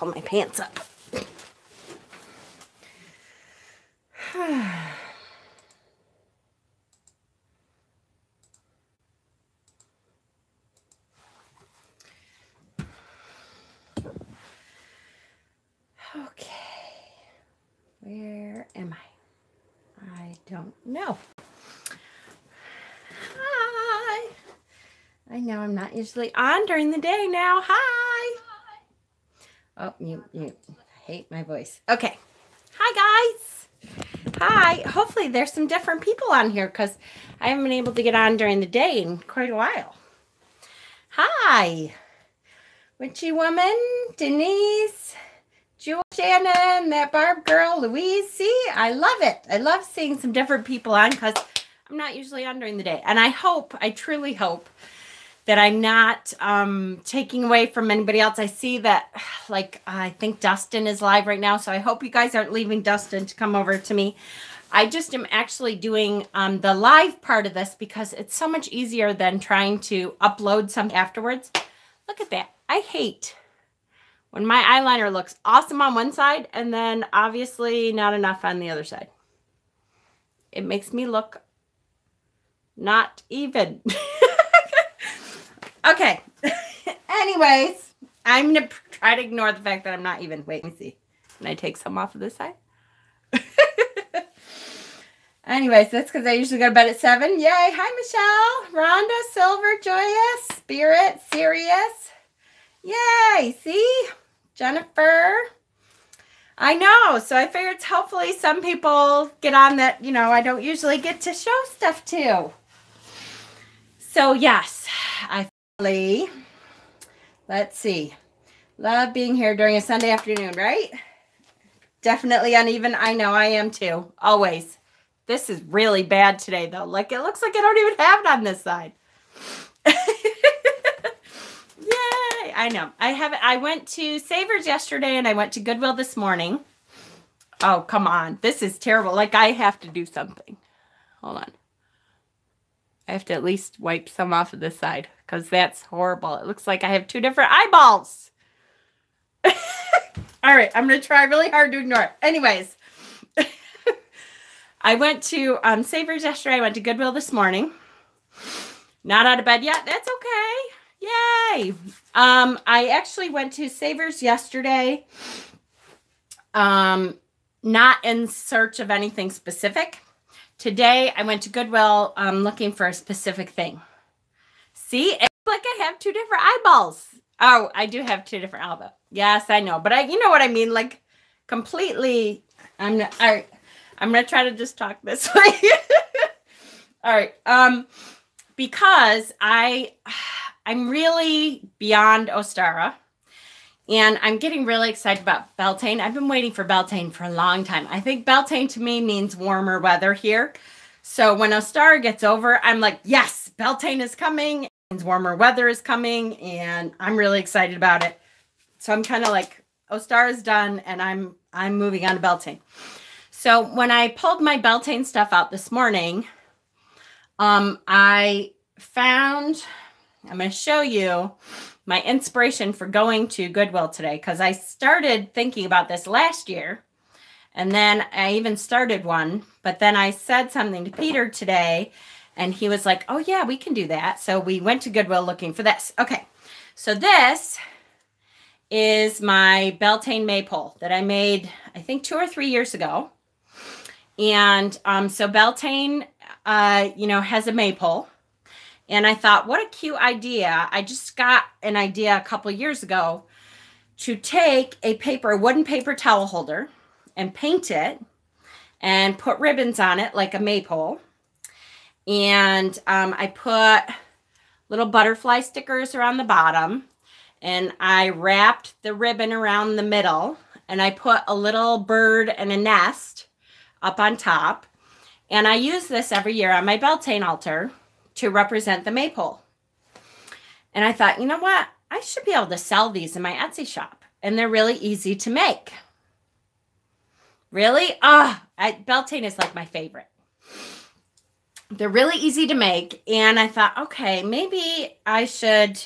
pull my pants up. Okay. Where am I? I don't know. Hi. I know I'm not usually on during the day now. Hi. Oh, you hate my voice. Okay. Hi, guys. Hi. Hopefully there's some different people on here because I haven't been able to get on during the day in quite a while. Hi. Witchy Woman, Denise, Jewel, Shannon, that Barb girl, Louise. See, I love it. I love seeing some different people on because I'm not usually on during the day. And I truly hope that I'm not taking away from anybody else. I see that, like, I think Dustin is live right now, so I hope you guys aren't leaving Dustin to come over to me. I just am actually doing the live part of this because it's so much easier than trying to upload something afterwards. Look at that. I hate when my eyeliner looks awesome on one side and then obviously not enough on the other side. It makes me look not even. Okay. Anyways, I'm going to try to ignore the fact that I'm not even. Wait, let me see. Can I take some off of this side? Anyways, that's because I usually go to bed at 7. Yay. Hi, Michelle. Rhonda, Silver, Joyous, Spirit, Sirius. Yay. See? Jennifer. I know. So I figured hopefully some people get on that, you know, I don't usually get to show stuff to. So, yes, let's see. Love being here during a Sunday afternoon, right? Definitely uneven. I know I am too. Always. This is really bad today, though. Like, it looks like I don't even have it on this side. Yay! I know. I went to Savers yesterday, and I went to Goodwill this morning. Oh, come on. This is terrible. Like, I have to do something. Hold on. I have to at least wipe some off of this side because that's horrible. It looks like I have 2 different eyeballs. All right. I'm going to try really hard to ignore it. Anyways, I went to Savers yesterday. I went to Goodwill this morning. Not out of bed yet. That's okay. Yay. I actually went to Savers yesterday. Not in search of anything specific. Today, I went to Goodwill looking for a specific thing. See? It's like I have 2 different eyeballs. Oh, I do have 2 different eyeballs. Yes, I know. But you know what I mean? Like, completely. All right. I'm going to try to just talk this way. All right. Because I'm really beyond Ostara. And I'm getting really excited about Beltane. I've been waiting for Beltane for a long time. I think Beltane to me means warmer weather here. So when Ostara gets over, I'm like, yes, Beltane is coming. It means warmer weather is coming. And I'm really excited about it. So I'm kind of like, Ostara is done and I'm moving on to Beltane. So when I pulled my Beltane stuff out this morning, I found, I'm going to show you my inspiration for going to Goodwill today, because I started thinking about this last year, and then I even started one, but then I said something to Peter today, and he was like, oh yeah, we can do that. So we went to Goodwill looking for this. Okay, so this is my Beltane maypole that I made, I think 2 or 3 years ago. And so Beltane, you know, has a maypole. And I thought, what a cute idea. I just got an idea a couple years ago to take a wooden paper towel holder and paint it and put ribbons on it like a maypole. And I put little butterfly stickers around the bottom. And I wrapped the ribbon around the middle. And I put a little bird and a nest up on top. And I use this every year on my Beltane altar to represent the maypole. And I thought, you know what? I should be able to sell these in my Etsy shop. And they're really easy to make. Really? Beltane is like my favorite. They're really easy to make. And I thought, okay, maybe I should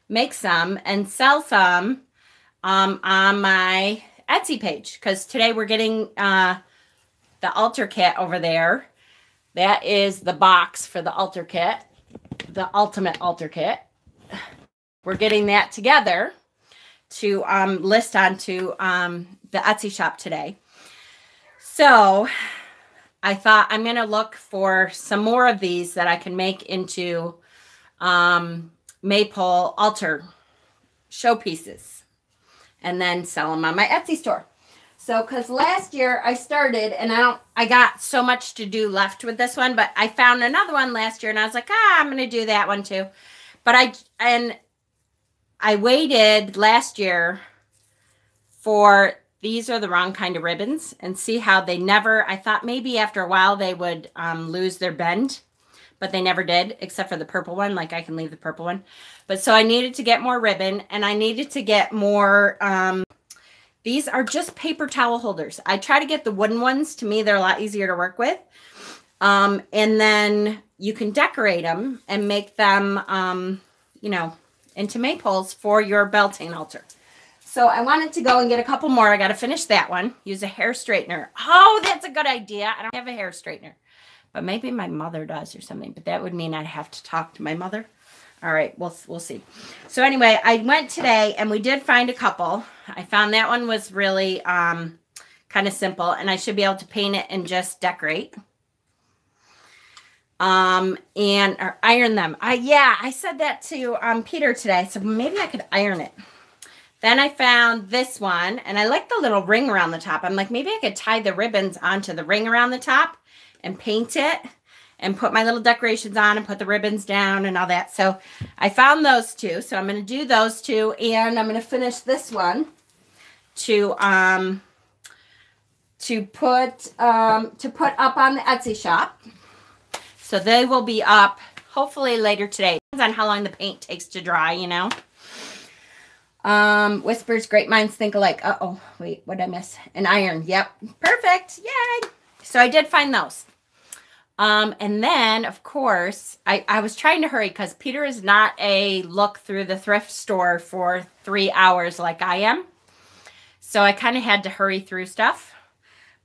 make some and sell some on my Etsy page, because today we're getting the altar kit over there. That is the box for the altar kit, the ultimate altar kit. We're getting that together to list onto the Etsy shop today. So I thought I'm going to look for some more of these that I can make into maple altar showpieces and then sell them on my Etsy store. So, because last year I started and I got so much to do left with this one, but I found another one last year and I was like, I'm going to do that one too. But I waited last year for, these are the wrong kind of ribbons, and see how they never, I thought maybe after a while they would lose their bend, but they never did, except for the purple one. Like, I can leave the purple one. But so I needed to get more ribbon, and I needed to get more, these are just paper towel holders. I try to get the wooden ones. To me, they're a lot easier to work with. And then you can decorate them and make them, you know, into maypoles for your Beltane altar. So I wanted to go and get a couple more. I got to finish that one. Use a hair straightener. Oh, that's a good idea. I don't have a hair straightener, but maybe my mother does or something. But that would mean I'd have to talk to my mother. All right, we'll see. So anyway, I went today and we did find a couple. I found that one was really kind of simple, and I should be able to paint it and just decorate. Or iron them. Yeah, I said that to Peter today. So maybe I could iron it. Then I found this one, and I like the little ring around the top. I'm like, maybe I could tie the ribbons onto the ring around the top and paint it and put my little decorations on and put the ribbons down and all that. So I found those two. So I'm going to do those two, and I'm going to finish this one to put up on the Etsy shop. So they will be up hopefully later today. Depends on how long the paint takes to dry, you know. Whispers, great minds think alike. Uh-oh, wait, what did I miss? An iron. Yep, perfect. Yay. So I did find those. And then, of course, I was trying to hurry because Peter is not a look through the thrift store for 3 hours like I am. So I kind of had to hurry through stuff,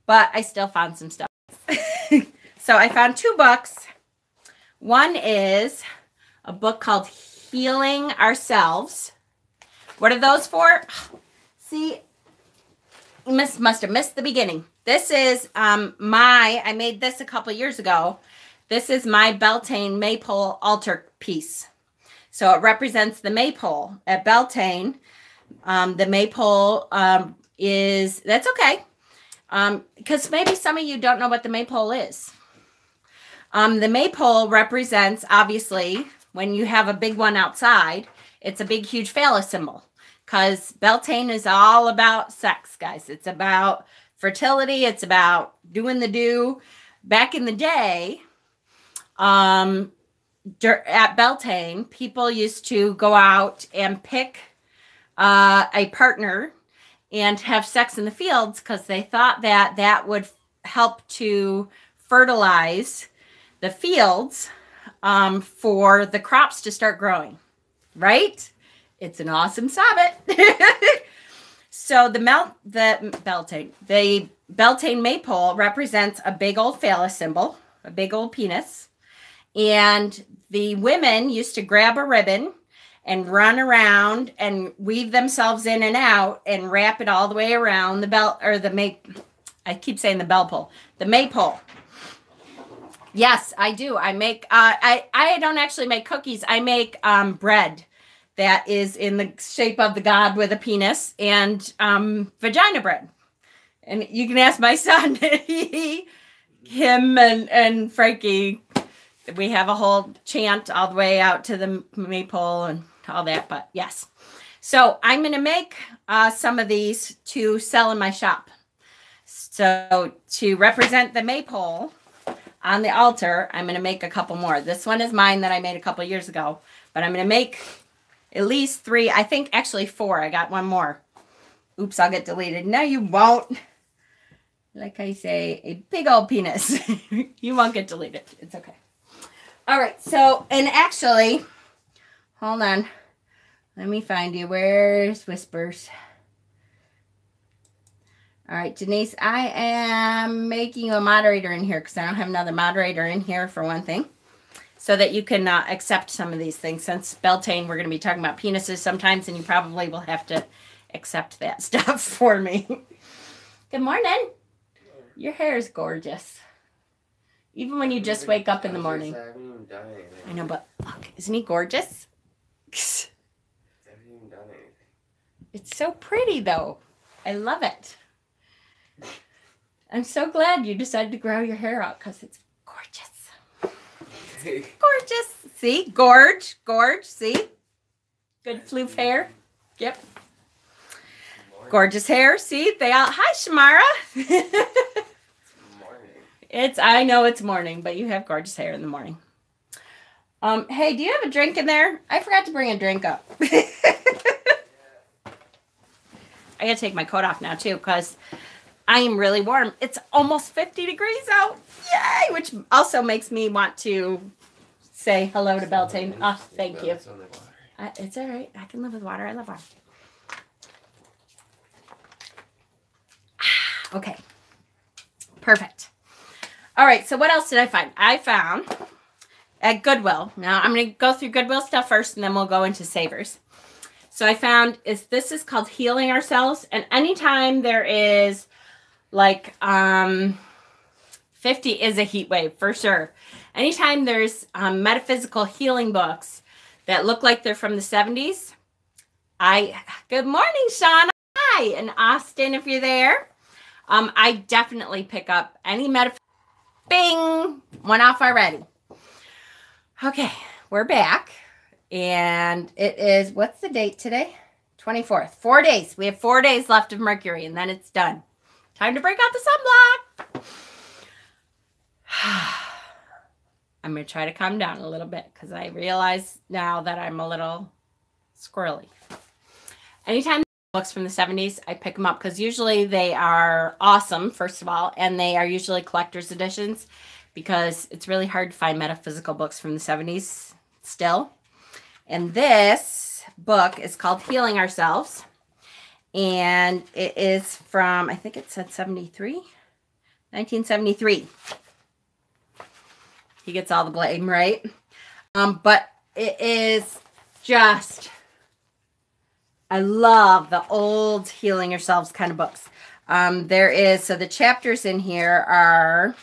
but I still found some stuff. So I found 2 books. One is a book called Healing Ourselves. What are those for? See, you must have missed the beginning. This is I made this a couple years ago. This is my Beltane Maypole altar piece. So it represents the maypole at Beltane. The maypole that's okay. Because maybe some of you don't know what the maypole is. The maypole represents, obviously, when you have a big one outside, it's a big, huge phallus symbol. Because Beltane is all about sex, guys. It's about fertility. It's about doing the do. Back in the day, at Beltane, people used to go out and pick a partner and have sex in the fields because they thought that that would help to fertilize the fields for the crops to start growing, right? It's an awesome sabbat. So the Beltane maypole represents a big old phallus symbol, a big old penis. And the women used to grab a ribbon and run around and weave themselves in and out and wrap it all the way around the I keep saying the bell pole, the maypole. Yes, I do. I make, I don't actually make cookies. I make bread that is in the shape of the god with a penis and vagina bread. And you can ask my son, him and Frankie, we have a whole chant all the way out to the maypole and all that, but yes. So I'm going to make some of these to sell in my shop. So to represent the maypole on the altar, I'm going to make a couple more. This one is mine that I made a couple years ago, but I'm going to make at least 3, I think actually 4. I got one more. Oops, I'll get deleted. No, you won't. Like I say, a big old penis. You won't get deleted. It's okay. All right, so, and actually, hold on. Let me find you. Where's Whispers? All right, Denise, I am making you a moderator in here because I don't have another moderator in here for one thing, so that you can accept some of these things. Since Beltane, we're going to be talking about penises sometimes, and you probably will have to accept that stuff for me. Good morning. Your hair is gorgeous. Even when you just wake up in the morning. I haven't even done anything. I know, but look, isn't he gorgeous? I haven't even done anything. It's so pretty, though. I love it. I'm so glad you decided to grow your hair out because it's gorgeous. Gorgeous. See? Gorge. See? Good floof hair. Yep. Gorgeous hair. See? They all... Hi, Shamara. I know it's morning, but you have gorgeous hair in the morning. Hey, do you have a drink in there? I forgot to bring a drink up. I gotta take my coat off now too, because I am really warm. It's almost 50 degrees out. Yay! Which also makes me want to say hello to Beltane. Oh, thank you. It's all right. I can live with water. I love water. Okay. Perfect. All right, so what else did I find? I found at Goodwill. Now, I'm going to go through Goodwill stuff first, and then we'll go into Savers. So I found this is called Healing Ourselves. And anytime there is like 50 is a heat wave for sure. Anytime there's metaphysical healing books that look like they're from the 70s, good morning, Shauna. Hi, and Austin, if you're there. I definitely pick up any metaphysical. Bing! One off already. Okay, we're back. And it is, what's the date today? 24th. 4 days. We have 4 days left of Mercury, and then it's done. Time to break out the sunblock. I'm going to try to calm down a little bit because I realize now that I'm a little squirrely. Anytime books from the 70s, I pick them up because usually they are awesome, first of all, and they are usually collector's editions because it's really hard to find metaphysical books from the 70s still. And this book is called Healing Ourselves, and it is from, I think it said 1973. He gets all the blame, right? But it is just... I love the old Healing Yourselves kind of books. So the chapters in here are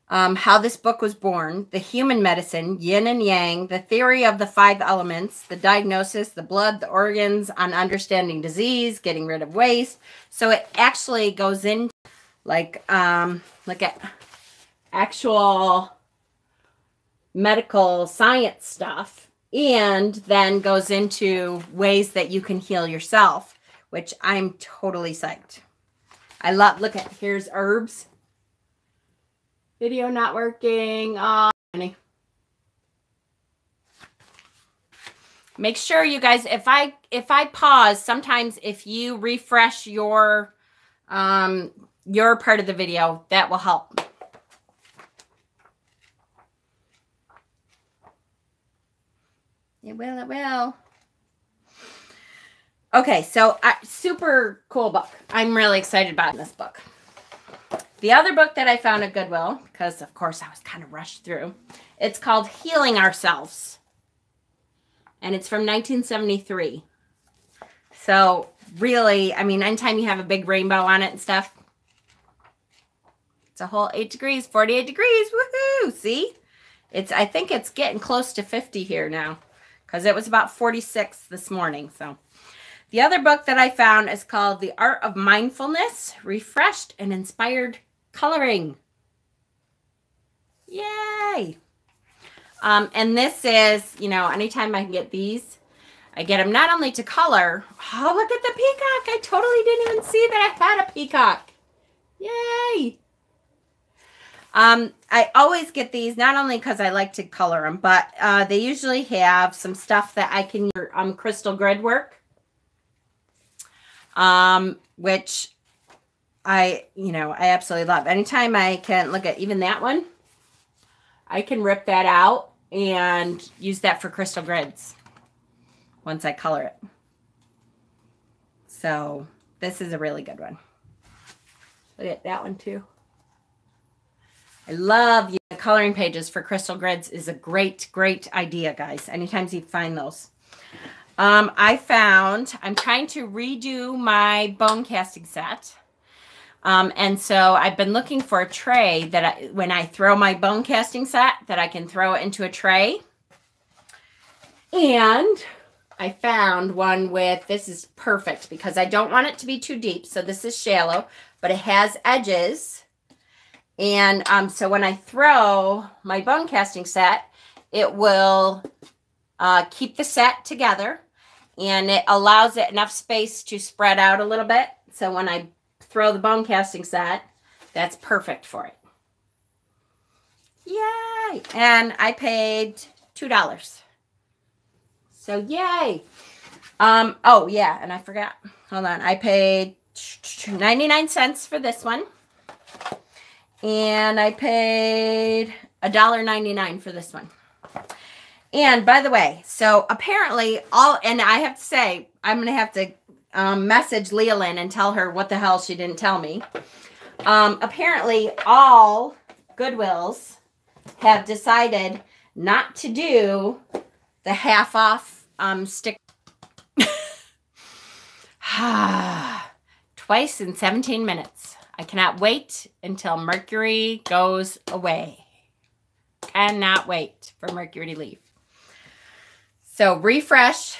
how this book was born, the human medicine, yin and yang, the theory of the 5 elements, the diagnosis, the blood, the organs, on understanding disease, getting rid of waste. So it actually goes into like at actual medical science stuff. And then goes into ways that you can heal yourself, which I'm totally psyched. I love, here's herbs. Video not working. Oh, honey. Make sure you guys, if I pause, sometimes if you refresh your part of the video, that will help. It will. Okay, so super cool book. I'm really excited about this book. The other book that I found at Goodwill, because of course I was kind of rushed through, it's called Healing Ourselves. And it's from 1973. So really, I mean, anytime you have a big rainbow on it and stuff, it's a whole 8 degrees, 48 degrees, woohoo, see? I think it's getting close to 50 here now. Because it was about 46 this morning. So the other book that I found is called The Art of Mindfulness, Refreshed and Inspired Coloring. Yay! And this is, anytime I can get these, I get them not only to color. Oh, look at the peacock. I totally didn't even see that I had a peacock. Yay! I always get these not only because I like to color them, but they usually have some stuff that I can use crystal grid work, which I absolutely love. Anytime I can look at even that one, I can rip that out and use that for crystal grids once I color it. So this is a really good one. Look at that one too. I love the coloring pages for crystal grids is a great, great idea, guys. Anytime you find those. I'm trying to redo my bone casting set. And so I've been looking for a tray that when I throw my bone casting set, that I can throw it into a tray. And I found one with, this is perfect because I don't want it to be too deep. So this is shallow, but it has edges. And so when I throw my bone casting set, it will keep the set together, and it allows it enough space to spread out a little bit. So when I throw the bone casting set, that's perfect for it. Yay! And I paid $2. So yay. Oh yeah, and I forgot. Hold on. I paid 99 cents for this one. And I paid $1.99 for this one. And by the way, so apparently and I have to say, I'm going to have to message Leolyn and tell her what the hell she didn't tell me. Apparently all Goodwills have decided not to do the half off stick. Twice in 17 minutes. I cannot wait until Mercury goes away. Cannot wait for Mercury to leave. So refresh.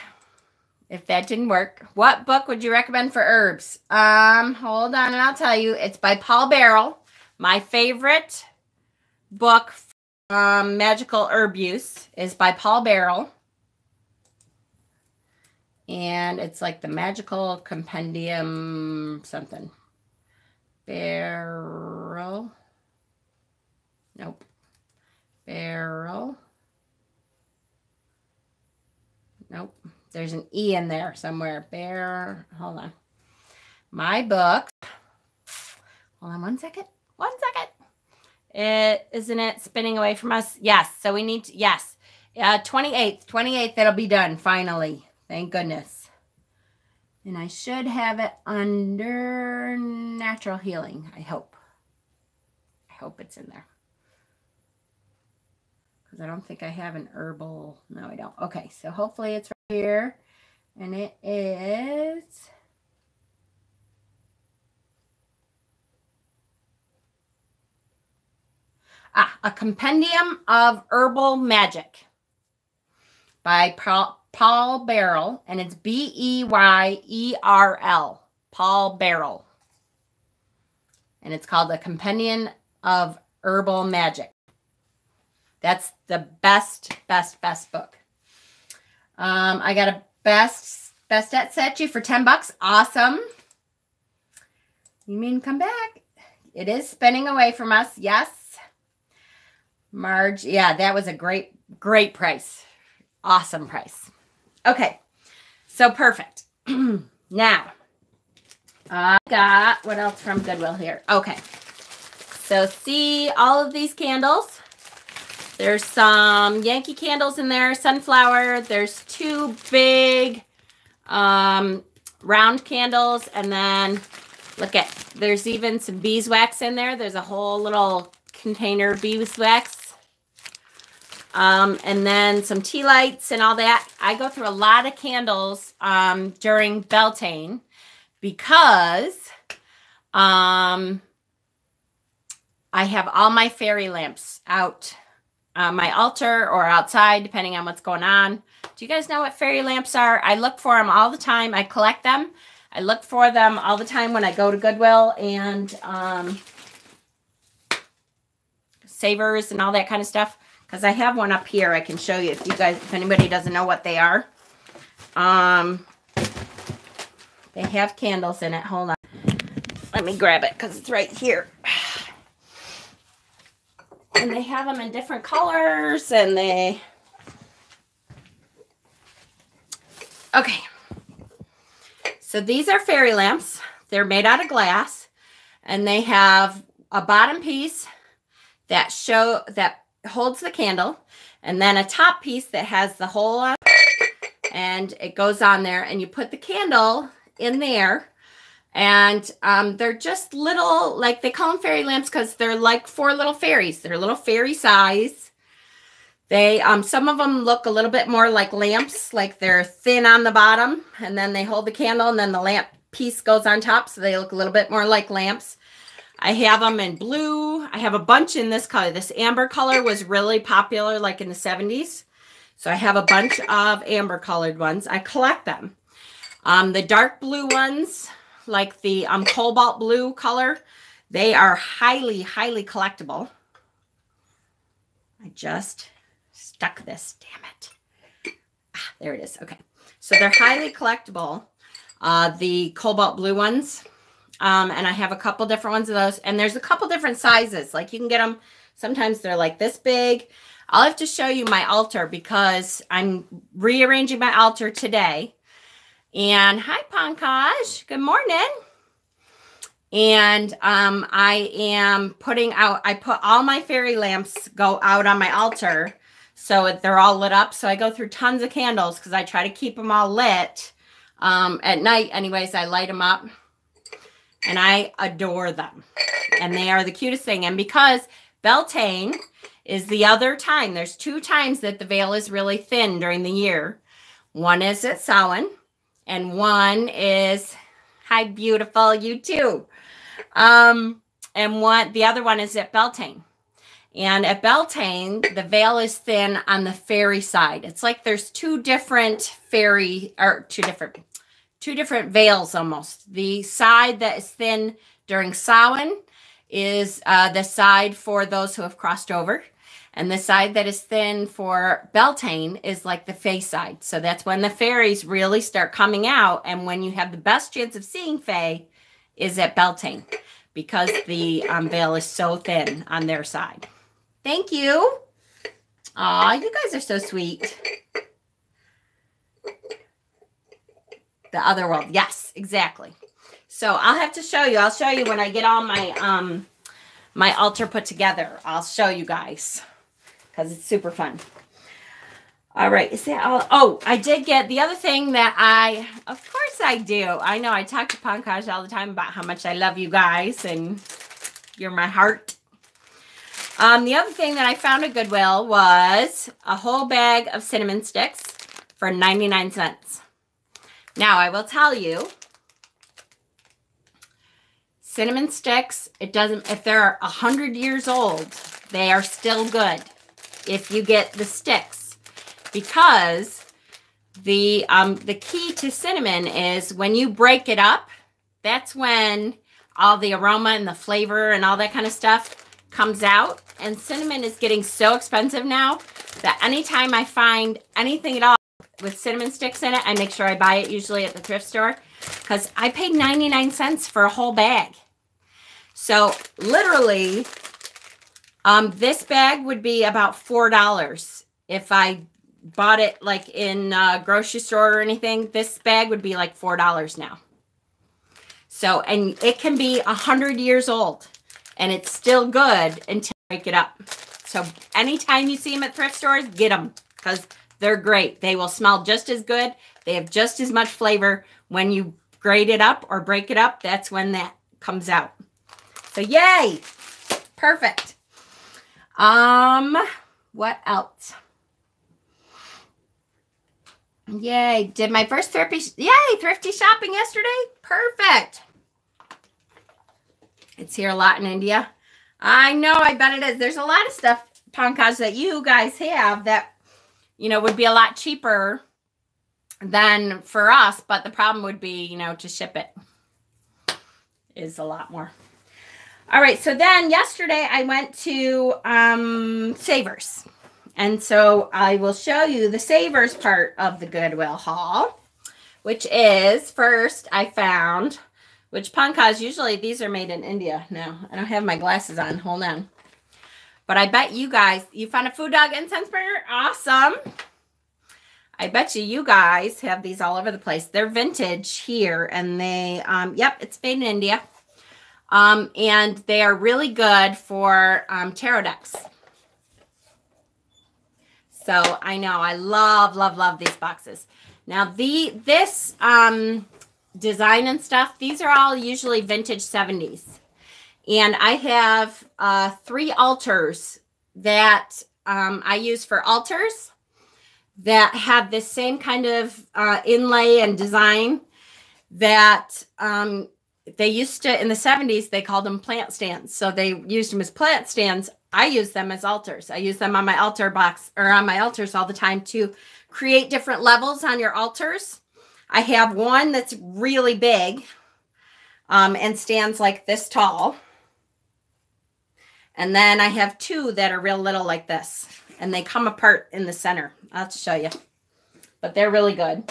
If that didn't work, what book would you recommend for herbs? Hold on and I'll tell you. It's by Paul Barrel. My favorite book, Magical Herb Use, is by Paul Barrel. And it's like the Magical Compendium something. Barrel. Nope. Barrel. Nope. There's an E in there somewhere. Hold on. My book. Hold on 1 second. 1 second. Isn't it spinning away from us? Yes. So we need to, yes. 28th. 28th, it'll be done finally. Thank goodness. And I should have it under natural healing. I hope. I hope it's in there. Because I don't think I have an herbal. No, I don't. Okay, so hopefully it's right here. And it is... A Compendium of Herbal Magic by Paul Barrel, and it's B-E-Y-E-R-L, Paul Barrel. And it's called A Compendium of Herbal Magic. That's the best book. I got a best at set you for $10. Awesome. You mean come back? It is spinning away from us. Yes. Marge. Yeah, that was a great price. Awesome price. Okay. So perfect. Now, I got what else from Goodwill here? Okay. So see all of these candles. There's some Yankee candles in there, sunflower. There's 2 big round candles. And then look at, there's even some beeswax in there. There's a whole little container beeswax. And then some tea lights and all that. I go through a lot of candles during Beltane because I have all my fairy lamps out my altar or outside, depending on what's going on. Do you guys know what fairy lamps are? I look for them all the time. I collect them. I look for them all the time when I go to Goodwill and Savers and all that kind of stuff. Because I have one up here I can show you if you guys, if anybody doesn't know what they are. They have candles in it. Hold on. Let me grab it because it's right here. And they have them in different colors and they... Okay. So these are fairy lamps. They're made out of glass and they have a bottom piece that holds the candle, and then a top piece that has the hole on, and it goes on there, and you put the candle in there, And they're just little, like they call them fairy lamps because they're like 4 little fairies. They're little fairy size. They, some of them look a little bit more like lamps, like they're thin on the bottom, and then they hold the candle, and then the lamp piece goes on top, so they look a little bit more like lamps. I have them in blue. I have a bunch in this color. This amber color was really popular like in the 70s. So I have a bunch of amber colored ones. I collect them. The dark blue ones, like the cobalt blue color, they are highly, highly collectible. I just stuck this, damn it. Ah, there it is. Okay. So they're highly collectible. The cobalt blue ones. And I have a couple different ones of those. And there's a couple different sizes. Like you can get them. Sometimes they're like this big. I'll have to show you my altar because I'm rearranging my altar today. And hi, Pankaj. Good morning. And I am putting out, I put all my fairy lamps go out on my altar. So they're all lit up. So I go through tons of candles because I try to keep them all lit. At night, anyways, I light them up. And I adore them. And they are the cutest thing. And because Beltane is the other time, there's 2 times that the veil is really thin during the year. One is at Samhain, and one is, hi, beautiful, you too. And the other one is at Beltane. And at Beltane, the veil is thin on the fairy side. It's like there's 2 different fairy, or 2 different veils almost. The side that is thin during Samhain is the side for those who have crossed over. And the side that is thin for Beltane is like the fae side. So that's when the fairies really start coming out. And when you have the best chance of seeing fae is at Beltane because the veil is so thin on their side. Thank you. Aw, you guys are so sweet. The other world. Yes, exactly. So I'll have to show you. I'll show you when I get all my my altar put together. I'll show you guys because it's super fun. All right. Is that all? Oh, I did get the other thing that of course I do. I know I talk to Pankaj all the time about how much I love you guys and you're my heart. The other thing that I found at Goodwill was a whole bag of cinnamon sticks for 99 cents. Now, I will tell you, cinnamon sticks, it doesn't, if they're 100 years old, they are still good if you get the sticks. Because the key to cinnamon is when you break it up, that's when all the aroma and the flavor and all that kind of stuff comes out. And cinnamon is getting so expensive now that anytime I find anything at all with cinnamon sticks in it, I make sure I buy it usually at the thrift store because I paid 99 cents for a whole bag. So literally, this bag would be about $4 if I bought it like in a grocery store or anything. This bag would be like $4 now. So, and it can be 100 years old and it's still good until you break it up. So anytime you see them at thrift stores, get them because they're great. They will smell just as good. They have just as much flavor. When you grate it up or break it up, that's when that comes out. So yay. Perfect. What else? Yay. Did my first thrifty shopping yesterday. Perfect. It's here a lot in India. I know, I bet it is. There's a lot of stuff, Pankaj, that you guys have that, you know, would be a lot cheaper than for us, but the problem would be, you know, to ship it is a lot more. All right, so then yesterday I went to Savers. And so I will show you the Savers part of the Goodwill haul, which is first I found, which Pankaj, usually these are made in India. Now, I don't have my glasses on. Hold on. But I bet you guys, you found a Food Dog incense burner? Awesome. I bet you guys have these all over the place. They're vintage here, and they, yep, it's made in India. And they are really good for tarot decks. So I know I love, love, love these boxes. Now this design and stuff, these are all usually vintage 70s. And I have 3 altars that I use for altars that have this same kind of inlay and design that they used to, in the 70s, they called them plant stands. So they used them as plant stands. I use them as altars. I use them on my altar box or on my altars all the time to create different levels on your altars. I have one that's really big and stands like this tall. And then I have 2 that are real little like this. And they come apart in the center. I'll have to show you. But they're really good.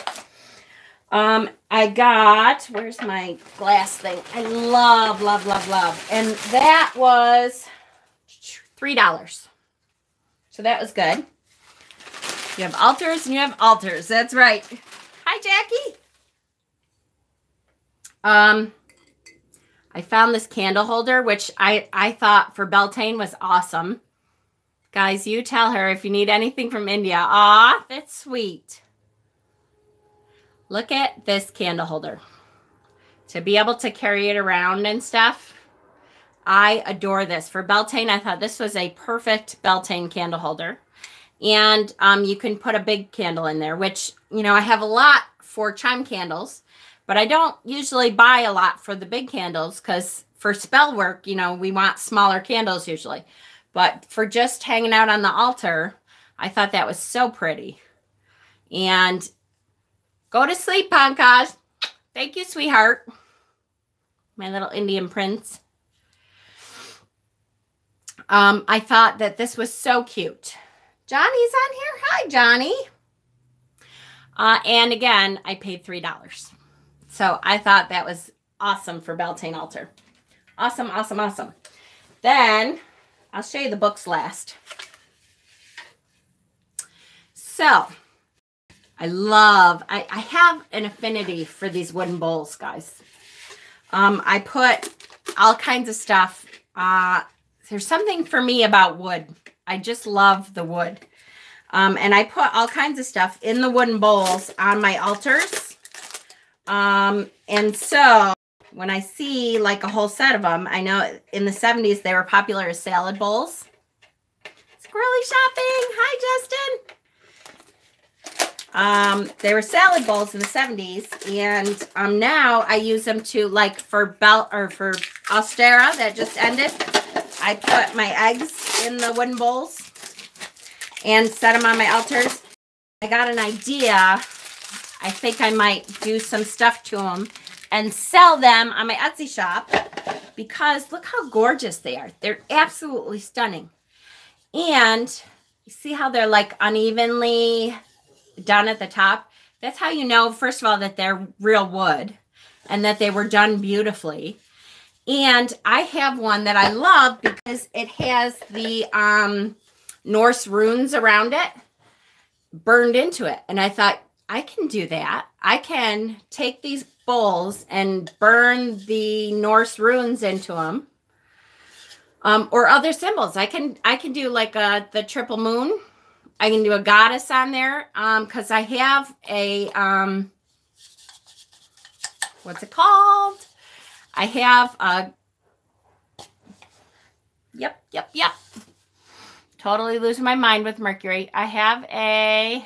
I got, where's my glass thing? I love, love, love, love. And that was $3. So that was good. You have altars and you have altars. That's right. Hi, Jackie. I found this candle holder, which I thought for Beltane was awesome. Guys, you tell her if you need anything from India. Aw, that's sweet. Look at this candle holder. To be able to carry it around and stuff, I adore this. For Beltane, I thought this was a perfect Beltane candle holder. And you can put a big candle in there, which, you know, I have a lot for chime candles, but I don't usually buy a lot for the big candles because for spell work, you know, we want smaller candles usually. But for just hanging out on the altar, I thought that was so pretty. And go to sleep, Pankaj. Thank you, sweetheart. My little Indian prince. I thought that this was so cute. Johnny's on here. Hi, Johnny. And again, I paid $3. So I thought that was awesome for Beltane altar. Awesome, awesome, awesome. Then I'll show you the books last. So I have an affinity for these wooden bowls, guys. I put all kinds of stuff. There's something for me about wood. I just love the wood. And I put all kinds of stuff in the wooden bowls on my altars. And so when I see like a whole set of them, I know in the 70s they were popular as salad bowls. Squirrely shopping. Hi, Justin. They were salad bowls in the 70s, and now I use them to, like, for for Ostera that just ended. I put my eggs in the wooden bowls and set them on my altars. I got an idea. I think I might do some stuff to them and sell them on my Etsy shop because look how gorgeous they are. They're absolutely stunning. And you see how they're like unevenly done at the top? That's how you know, first of all, that they're real wood and that they were done beautifully. And I have one that I love because it has the Norse runes around it burned into it. And I thought, I can do that. I can take these bowls and burn the Norse runes into them. Or other symbols. I can do like the triple moon. I can do a goddess on there. Because I have a what's it called? I have a yep. Totally losing my mind with Mercury. I have a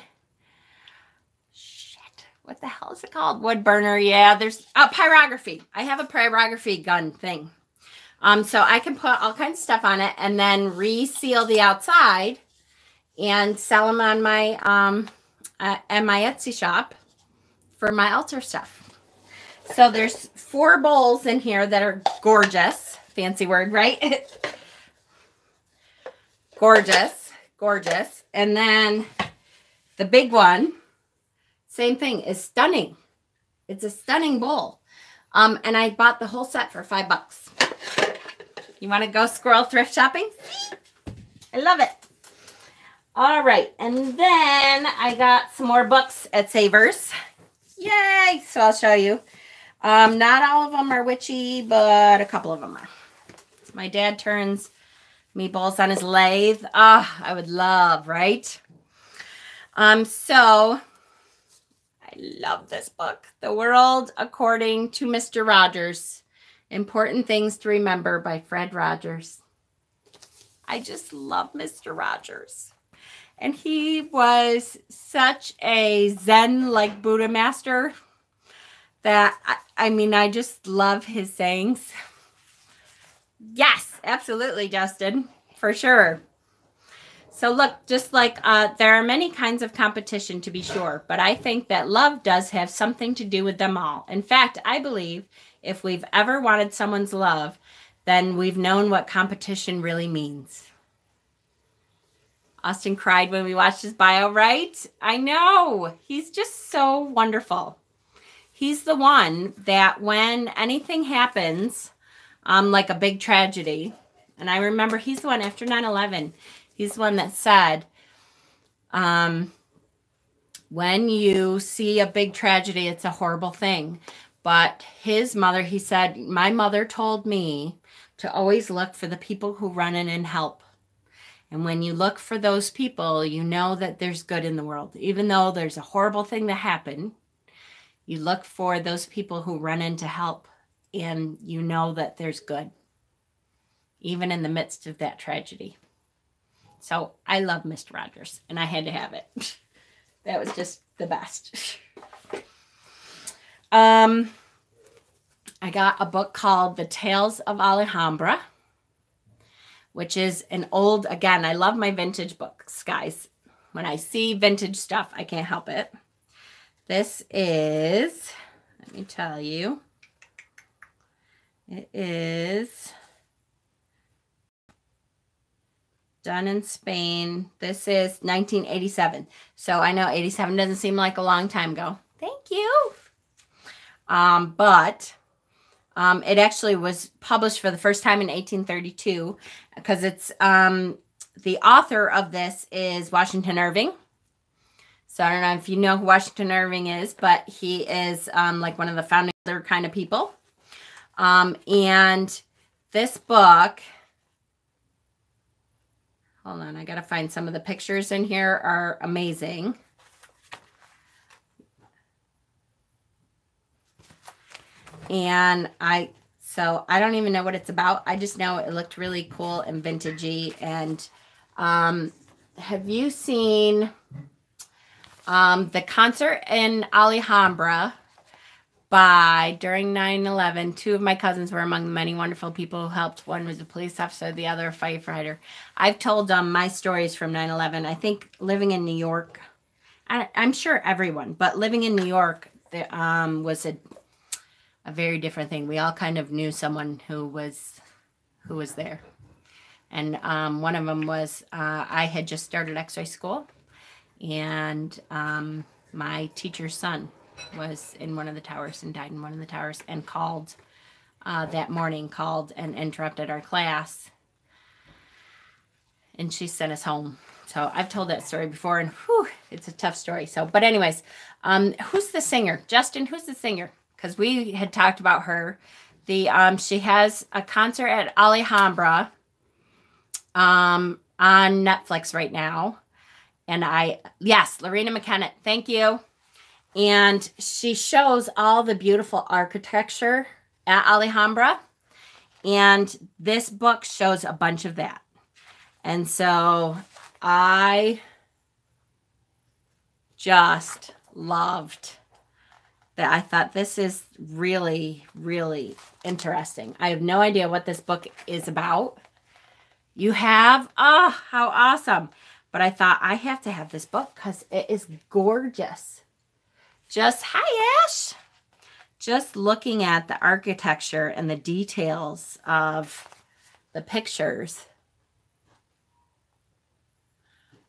what the hell is it called? Wood burner. Yeah, there's a pyrography. I have a pyrography gun thing. So I can put all kinds of stuff on it and then reseal the outside and sell them on my at my Etsy shop for my altar stuff. So there's 4 bowls in here that are gorgeous. Fancy word, right? Gorgeous, gorgeous. And then the big one, same thing, is stunning. It's a stunning bowl. And I bought the whole set for $5. You want to go squirrel thrift shopping? I love it. All right. And then I got some more books at Savers. Yay. So I'll show you. Not all of them are witchy, but a couple of them are. My dad turns meatballs on his lathe. Ah, I would love, right? So I love this book. The World According to Mr. Rogers. Important Things to Remember by Fred Rogers. I just love Mr. Rogers. And he was such a Zen like Buddha master that, I mean, I just love his sayings. Yes, absolutely, Justin, for sure. So look, just like there are many kinds of competition to be sure, but I think that love does have something to do with them all. In fact, I believe if we've ever wanted someone's love, then we've known what competition really means. Austin cried when we watched his bio, right? I know. He's just so wonderful. He's the one that when anything happens, like a big tragedy, and I remember he's the one after 9/11, he's the one that said, when you see a big tragedy, it's a horrible thing. But his mother, he said, my mother told me to always look for the people who run in and help. And when you look for those people, you know that there's good in the world. Even though there's a horrible thing that happened, you look for those people who run in to help, and you know that there's good, even in the midst of that tragedy. So I love Mr. Rogers, and I had to have it. That was just the best. I got a book called The Tales of Alhambra, which is an old, again, I love my vintage books, guys. When I see vintage stuff, I can't help it. This is, let me tell you, it is done in Spain. This is 1987. So I know 87 doesn't seem like a long time ago. Thank you. But it actually was published for the first time in 1832 because it's the author of this is Washington Irving. So I don't know if you know who Washington Irving is, but he is like one of the founding other kind of people. And this book, hold on, I got to find some of the pictures in here are amazing. And so I don't even know what it's about. I just know it looked really cool and vintagey. And have you seen the concert in Alhambra during 9/11? Two of my cousins were among the many wonderful people who helped. One was a police officer, the other a firefighter. I've told my stories from 9/11. I think living in New York, I'm sure everyone, but living in New York was a very different thing. We all kind of knew someone who was there. And one of them was, I had just started X-ray school, and my teacher's son was in one of the towers and died in one of the towers, and called that morning, and interrupted our class. And she sent us home. So I've told that story before, and whew, it's a tough story. So, but anyways, who's the singer? Justin, who's the singer? Because we had talked about her. She has a concert at Alhambra on Netflix right now. And yes, Lorena McKenna, thank you. And she shows all the beautiful architecture at Alhambra. And this book shows a bunch of that. And so I just loved that. I thought this is really, really interesting. I have no idea what this book is about. You have? Oh, how awesome. But I thought I have to have this book because it is gorgeous. Hi, Ash. Just looking at the architecture and the details of the pictures,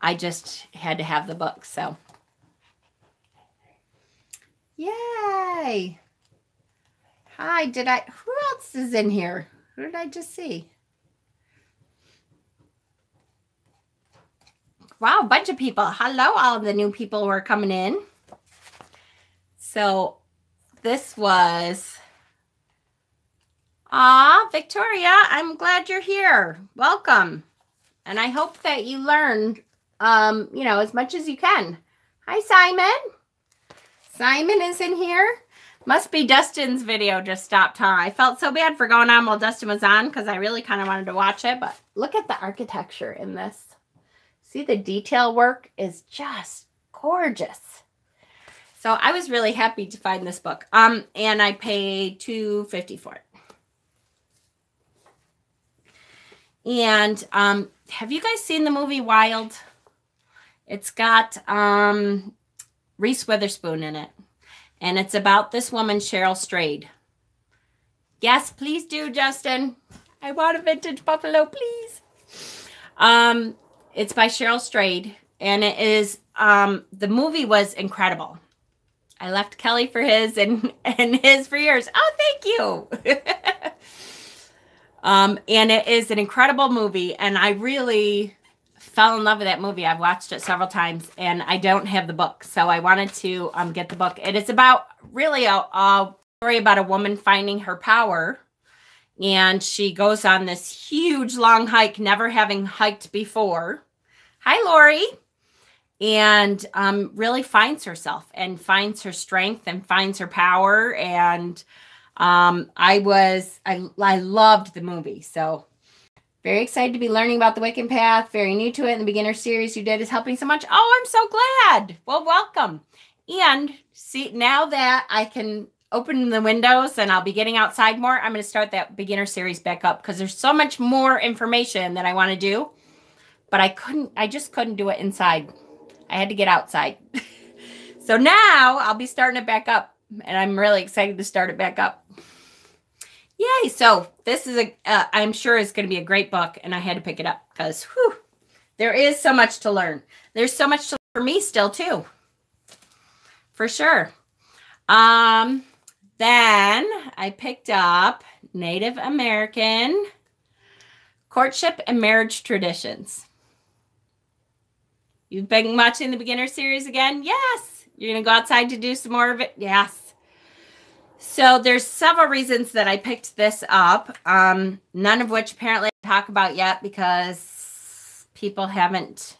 I just had to have the book. So, yay. Hi, who else is in here? Who did I just see? Wow, a bunch of people. Hello, all of the new people who are coming in. So this was, Victoria, I'm glad you're here. Welcome. And I hope that you learned, as much as you can. Hi, Simon. Simon is in here. Must be Dustin's video just stopped, huh? I felt so bad for going on while Dustin was on because I really kind of wanted to watch it. But look at the architecture in this. See, the detail work is just gorgeous. So I was really happy to find this book. And I paid $2.50 for it. And have you guys seen the movie Wild? It's got Reese Witherspoon in it. And it's about this woman, Cheryl Strayed. Yes, please do, Justin. I want a vintage buffalo, please. It's by Cheryl Strayed. And it is, the movie was incredible. I left Kelly for his and his for yours. Oh, thank you. And it is an incredible movie. And I really fell in love with that movie. I've watched it several times and I don't have the book. So I wanted to get the book. It is about really a story about a woman finding her power. And she goes on this huge long hike, never having hiked before. Hi, Lori. And really finds herself and finds her strength and finds her power. And I loved the movie. So very excited to be learning about the Wiccan Path. Very new to it. In the beginner series you did is helping so much. Oh, I'm so glad. Well, welcome. And see, now that I can open the windows and I'll be getting outside more, I'm going to start that beginner series back up because there's so much more information that I want to do. But I just couldn't do it inside. I had to get outside. So now I'll be starting it back up. And I'm really excited to start it back up. Yay. So this is I'm sure is going to be a great book. And I had to pick it up because there is so much to learn. There's so much to learn for me still too. For sure. Then I picked up Native American Courtship and Marriage Traditions. You've been watching the beginner series again? Yes. You're going to go outside to do some more of it? Yes. So there's several reasons that I picked this up. None of which apparently I talk about yet because people haven't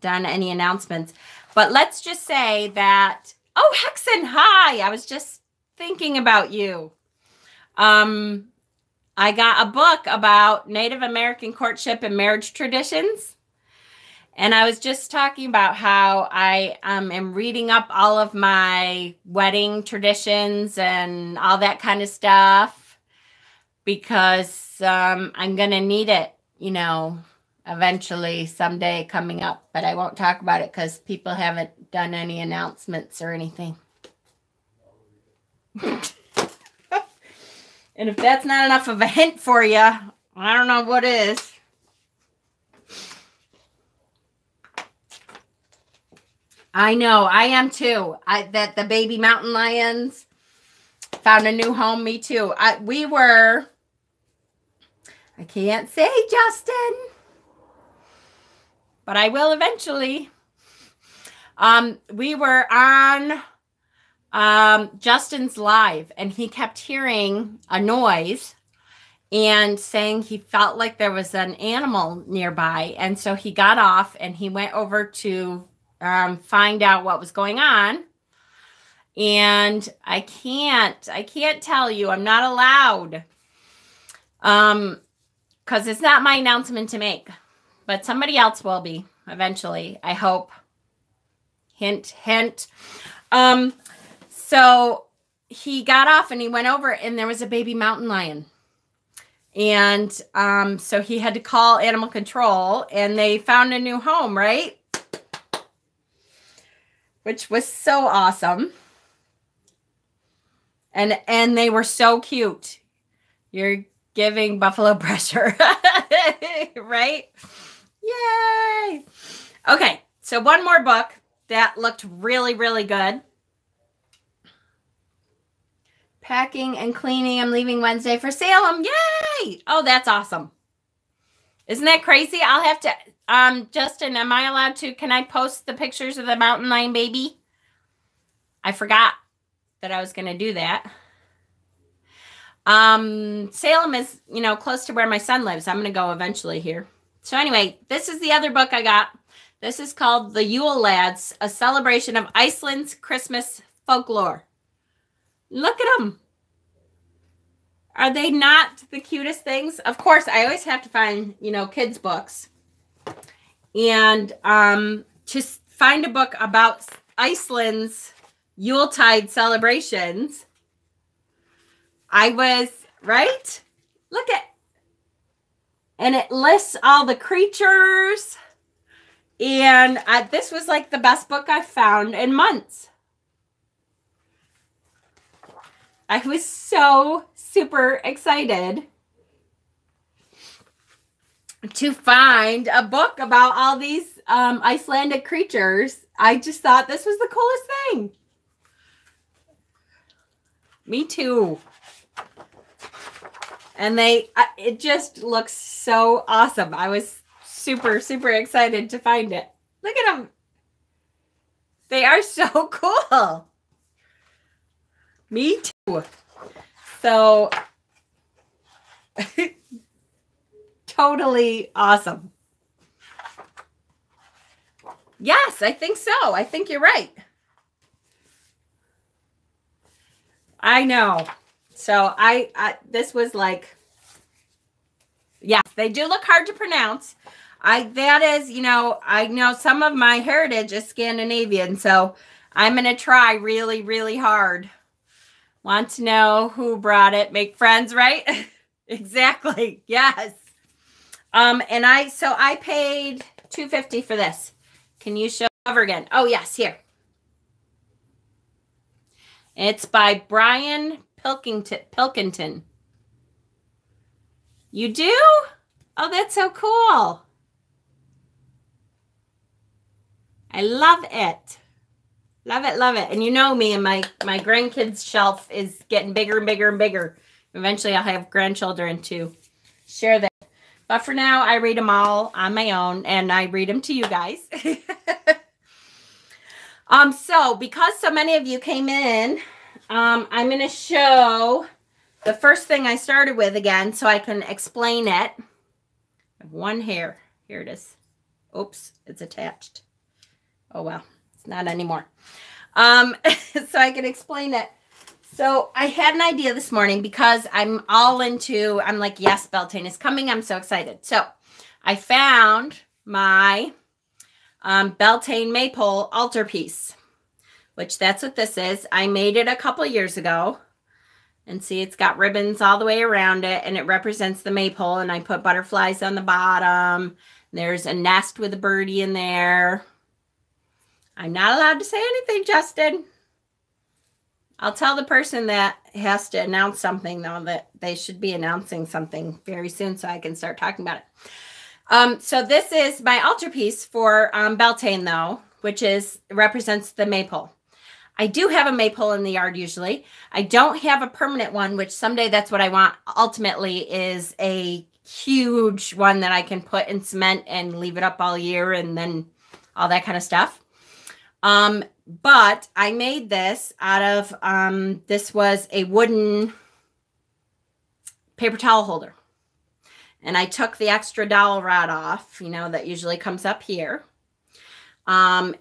done any announcements. But let's just say that, oh, Hexen, hi. I was just thinking about you. I got a book about Native American courtship and marriage traditions. And I was just talking about how I am reading up all of my wedding traditions and all that kind of stuff because I'm going to need it, you know, eventually someday coming up. But I won't talk about it because people haven't done any announcements or anything. And if that's not enough of a hint for you, I don't know what is. I know, I am too. That the baby mountain lions found a new home. Me too. I can't say, Justin, but I will eventually. We were on Justin's live and he kept hearing a noise and saying he felt like there was an animal nearby. And so he got off and he went over to find out what was going on. And I can't tell you, I'm not allowed. Because it's not my announcement to make, but somebody else will be eventually, I hope. Hint, hint. So he got off and he went over and there was a baby mountain lion. And so he had to call animal control and they found a new home, right? Which was so awesome. And they were so cute. You're giving buffalo pressure. Right? Yay! Okay, so one more book that looked really, really good. Packing and cleaning. I'm leaving Wednesday for Salem. Yay! Oh, that's awesome. Isn't that crazy? I'll have to... Justin, am I allowed to, can I post the pictures of the mountain lion baby? I forgot that I was going to do that. Salem is, you know, close to where my son lives. I'm going to go eventually here. So anyway, this is the other book I got. This is called The Yule Lads, a celebration of Iceland's Christmas folklore. Look at them. Are they not the cutest things? Of course, I always have to find, you know, kids' books. And to find a book about Iceland's Yuletide celebrations, I was, right? Look at, and it lists all the creatures. And this was like the best book I've found in months. I was so super excited to find a book about all these Icelandic creatures. I just thought this was the coolest thing. Me too. And it just looks so awesome. I was super, super excited to find it. Look at them. They are so cool. Me too. So, totally awesome. Yes, I think so. I think you're right. I know. So this was like, yes, they do look hard to pronounce. That is, you know, I know some of my heritage is Scandinavian, so I'm going to try really, really hard. Want to know who brought it? Make friends, right? Exactly. Yes. And I paid $2.50 for this. Can you show over again? Oh, yes, here. It's by Brian Pilkington. You do? Oh, that's so cool. I love it. Love it, love it. And you know me, and my grandkids' shelf is getting bigger and bigger and bigger. Eventually, I'll have grandchildren to share that. But for now, I read them all on my own, and I read them to you guys. So because so many of you came in, I'm going to show the first thing I started with again so I can explain it. I have one hair. Here it is. Oops, it's attached. Oh, well, it's not anymore. So I can explain it. So I had an idea this morning because I'm like, yes, Beltane is coming. I'm so excited. So I found my Beltane Maypole altarpiece, which that's what this is. I made it a couple years ago. And see, it's got ribbons all the way around it, and it represents the maypole. And I put butterflies on the bottom. There's a nest with a birdie in there. I'm not allowed to say anything, Justin. I'll tell the person that has to announce something, though, that they should be announcing something very soon so I can start talking about it. So this is my altarpiece for Beltane, though, which represents the maypole. I do have a maypole in the yard usually. I don't have a permanent one, which someday that's what I want ultimately, is a huge one that I can put in cement and leave it up all year and then all that kind of stuff. But I made this out of, this was a wooden paper towel holder. And I took the extra dowel rod off, you know, that usually comes up here. And,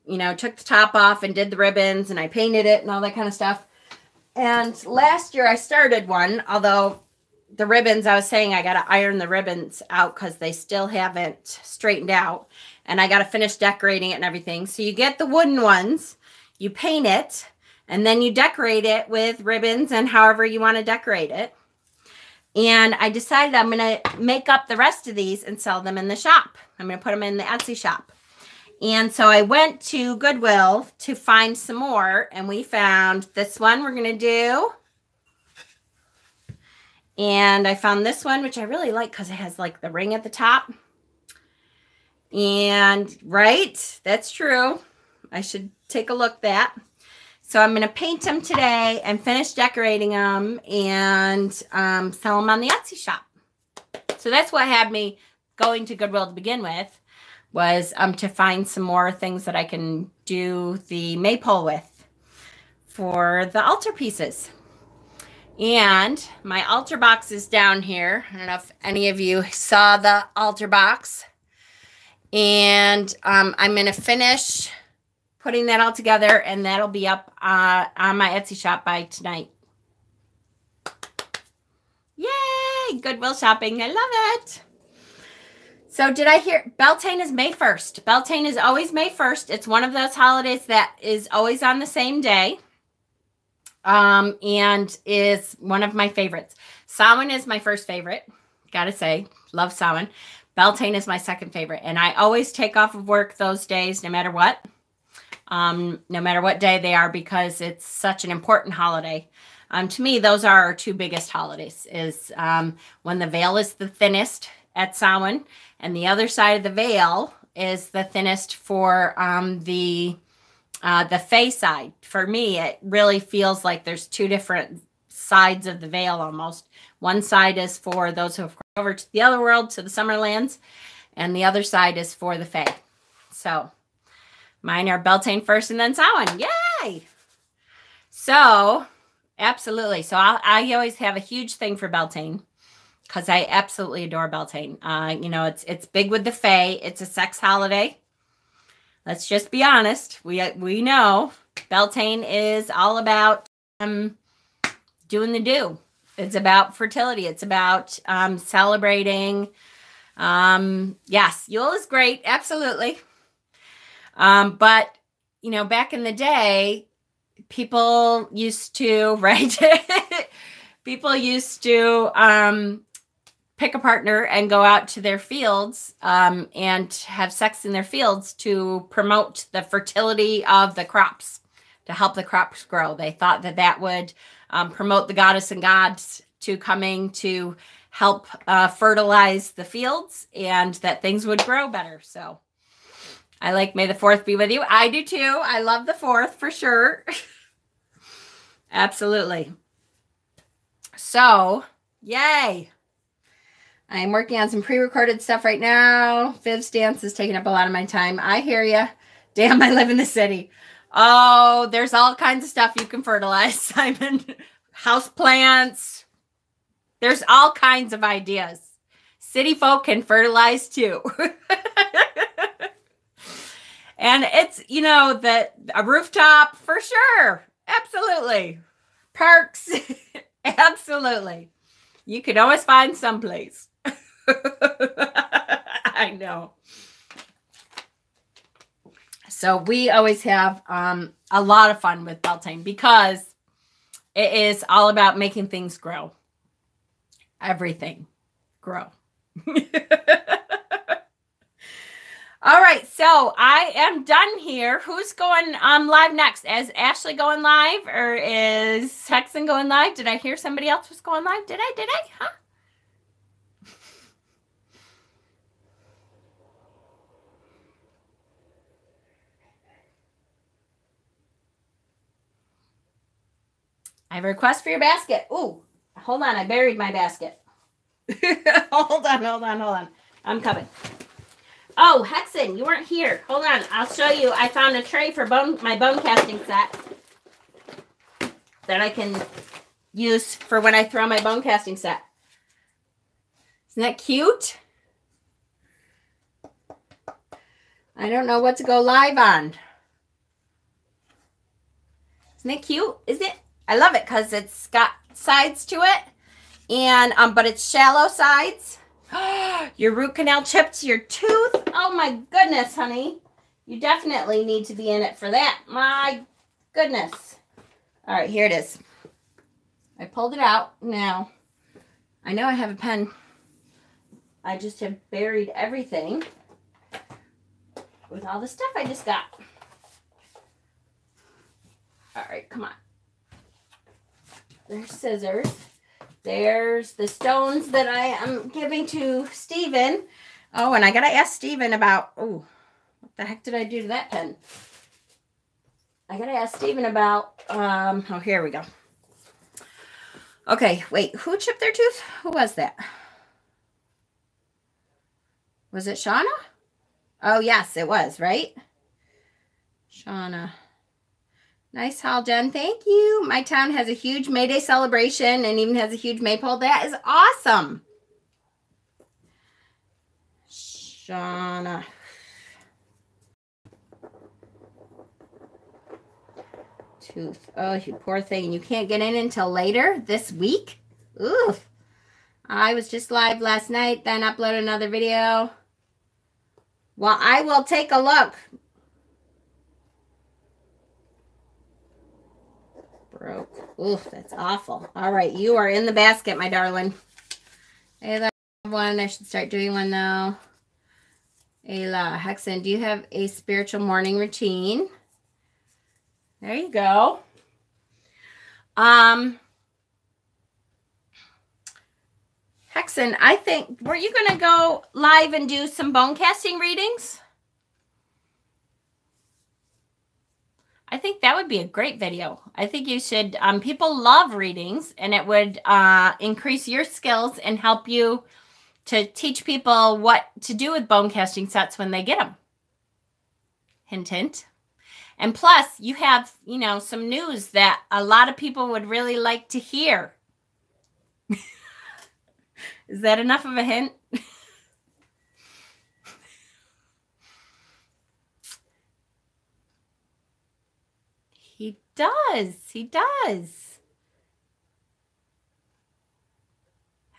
you know, took the top off and did the ribbons, and I painted it and all that kind of stuff. And last year I started one, although the ribbons, I was saying I got to iron the ribbons out because they still haven't straightened out. And I got to finish decorating it and everything. So you get the wooden ones, you paint it, and then you decorate it with ribbons and however you want to decorate it. And I decided I'm going to make up the rest of these and sell them in the shop. I'm going to put them in the Etsy shop. And so I went to Goodwill to find some more, and we found this one we're going to do. And I found this one, which I really like because it has like the ring at the top. And right, that's true. I should take a look at that. So I'm going to paint them today and finish decorating them and sell them on the Etsy shop. So that's what had me going to Goodwill to begin with, was to find some more things that I can do the maypole with for the altar pieces. And my altar box is down here. I don't know if any of you saw the altar box. And I'm going to finish putting that all together, and that'll be up on my Etsy shop by tonight. Yay! Goodwill shopping. I love it. So did I hear Beltane is May 1st. Beltane is always May 1st. It's one of those holidays that is always on the same day. And is one of my favorites. Samhain is my first favorite. Gotta say, love Samhain. Beltane is my second favorite. And I always take off of work those days, no matter what. No matter what day they are, because it's such an important holiday. To me, those are our two biggest holidays, is when the veil is the thinnest at Samhain, and the other side of the veil is the thinnest for the Fae side. For me, it really feels like there's two different sides of the veil almost. One side is for those who have gone over to the other world, to the Summerlands, and the other side is for the Fae. So mine are Beltane first and then Samhain. Yay! So, absolutely. So I always have a huge thing for Beltane because I absolutely adore Beltane. You know, it's big with the Fae. It's a sex holiday. Let's just be honest. We know Beltane is all about doing the do. It's about fertility. It's about celebrating. Yes, Yule is great. Absolutely. But, you know, back in the day, people used to, right? People used to pick a partner and go out to their fields and have sex in their fields to promote the fertility of the crops, to help the crops grow. They thought that that would promote the goddess and gods to coming to help fertilize the fields and that things would grow better. So I like May the 4th be with you. I do too. I love the 4th for sure. Absolutely. So, yay. I'm working on some pre-recorded stuff right now. Viv's dance is taking up a lot of my time. I hear you. Damn, I live in the city. Oh, there's all kinds of stuff you can fertilize, Simon. House plants. There's all kinds of ideas. City folk can fertilize too. And it's, you know, a rooftop for sure. Absolutely. Parks. Absolutely. You can always find someplace. I know. So we always have a lot of fun with Beltane because it is all about making things grow. Everything grow. All right, so I am done here. Who's going live next? Is Ashley going live or is Hexen going live? Did I hear somebody else was going live? Did I? Huh? I have a request for your basket. Ooh, hold on. I buried my basket. Hold on. I'm coming. Oh, Hexen, you weren't here. Hold on. I'll show you. I found a tray for my bone casting set that I can use for when I throw my bone casting set. Isn't that cute? I don't know what to go live on. Isn't it cute? Is it? I love it because it's got sides to it, and but it's shallow sides. Your root canal chipped your tooth. Oh my goodness, honey. You definitely need to be in it for that. My goodness. All right, here it is. I pulled it out now. I know I have a pen. I just have buried everything with all the stuff I just got. All right, come on. There's scissors. There's the stones that I am giving to Steven. Oh, and I got to ask Steven about, oh, what the heck did I do to that pen? I got to ask Steven about, oh, here we go. Okay, wait, who chipped their tooth? Who was that? Was it Shauna? Oh, yes, it was, right? Shauna. Nice haul, Jen. Thank you. My town has a huge May Day celebration and even has a huge maypole. That is awesome. Shauna. tooth. Oh, you poor thing. You can't get in until later this week? Ooh. I was just live last night, then uploaded another video. Well, I will take a look. Broke. Ooh, that's awful. All right, you are in the basket, my darling. Ayla, one. I should start doing one now. Ayla, Hexen, do you have a spiritual morning routine? There you go. Hexen, I think, were you going to go live and do some bone casting readings? I think that would be a great video. I think you should, people love readings, and it would increase your skills and help you to teach people what to do with bone casting sets when they get them. Hint, hint. And plus, you have, you know, some news that a lot of people would really like to hear. Is that enough of a hint? He does. He does.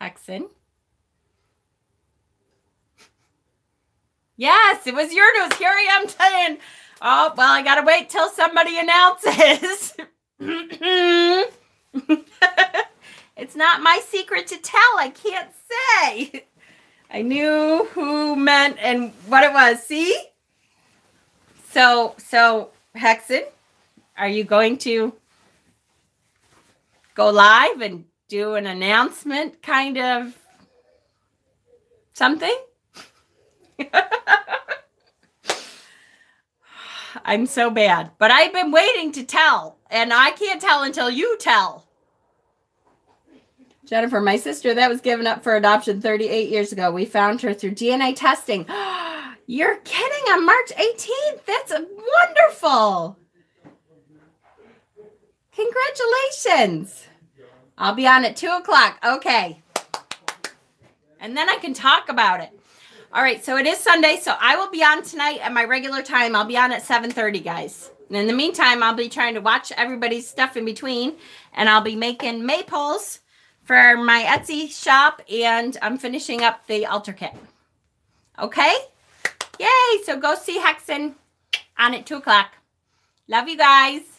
Hexen. Yes, it was your news. Here I am saying, oh, well, I got to wait till somebody announces. It's not my secret to tell. I can't say. I knew who meant and what it was. See? So Hexen, are you going to go live and do an announcement kind of something? I'm so bad, but I've been waiting to tell, and I can't tell until you tell. Jennifer, my sister that was given up for adoption 38 years ago. We found her through DNA testing. You're kidding, on March 18th. That's wonderful. Congratulations. I'll be on at 2 o'clock. Okay. And then I can talk about it. All right, so it is Sunday, so I will be on tonight at my regular time. I'll be on at 7:30, guys. And in the meantime, I'll be trying to watch everybody's stuff in between, and I'll be making maypoles for my Etsy shop, and I'm finishing up the altar kit. Okay? Yay! So go see Hexen on at 2 o'clock. Love you guys.